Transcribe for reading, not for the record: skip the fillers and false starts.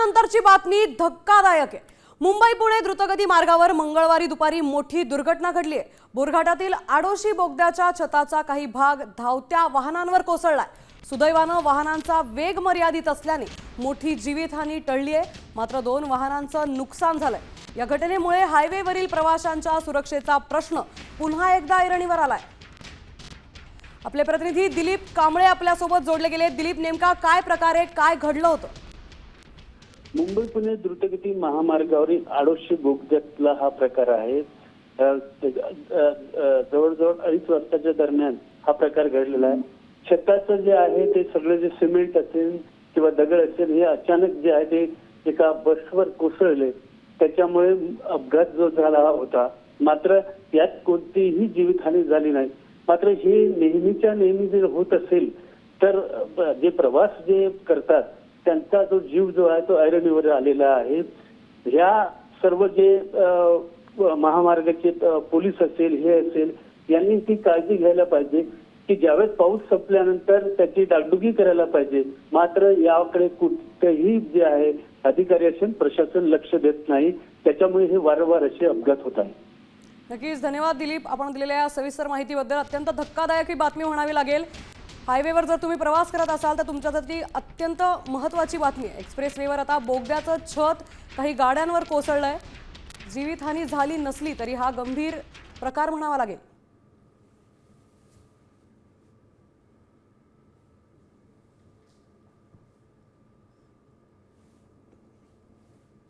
त्यानंतरची बातमी धक्कादायक आहे। मुंबई पुणे द्रुतगती मार्गावर मंगळवारी दुपारी मोठी दुर्घटना घडली आहे। बोरघाटातील आडोशी बोगद्याच्या छताचा काही भाग धावत्या वाहनांवर कोसळलाय। सुदैवाने वाहनांचा वेग मर्यादित असल्याने मोठी जीवितहानी टळली आहे, मात्र 2 वाहनांचं नुकसान झालंय। या घटनेमुळे हायवेवरील प्रवाशांच्या सुरक्षेचा प्रश्न पुन्हा एकदा ऐरणीवर आलाय। आपले प्रतिनिधी दिलीप कांबळे आपल्या सोबत जोडले गेले। दिलीप, नेमका काय प्रकारे काय घडलं होतं? मुंबई पुणे द्रुतगती महामार्गावरील आडोशी बोगद्यातला हा प्रकार आहे। जवळजवळ 2:30 वाजताच्या दरम्यान हा प्रकार घडलेला आहे। छताचं जे आहे ते सगळे जे सिमेंट असेल किंवा दगड असेल हे अचानक जे आहे ते एका बसवर कोसळले, त्याच्यामुळे अपघात जो झाला होता। मात्र यात कोणतीही जीवितहानी झाली नाही। मात्र हे नेहमीच्या नेहमी जर होत असेल तर जे प्रवास जे करतात त्यांचा जो जीव जो आहे तो ऐरणीवर आलेला आहे। ह्या सर्व जे महामार्गाचे पोलीस असेल हे असेल यांनी ती काळजी घ्यायला पाहिजे की ज्यावेळेस पाऊस संपल्यानंतर त्याची डागडुगी करायला पाहिजे। मात्र याकडे कुठेही जे आहे अधिकारी असेल प्रशासन लक्ष देत नाही, त्याच्यामुळे हे वारंवार असे अपघात होत आहेत। नक्कीच धन्यवाद दिलीप, आपण दिलेल्या सविस्तर माहितीबद्दल। अत्यंत धक्कादायक ही बातमी म्हणावी लागेल। हायवेवर जर तुम्ही प्रवास करत असाल तर तुमच्यासाठी अत्यंत महत्त्वाची बातमी आहे। एक्सप्रेसवेवर आता बोगद्याचं छत काही गाड्यांवर कोसळलंय। जीवितहानी झाली नसली तरी हा गंभीर प्रकार म्हणावा लागेल।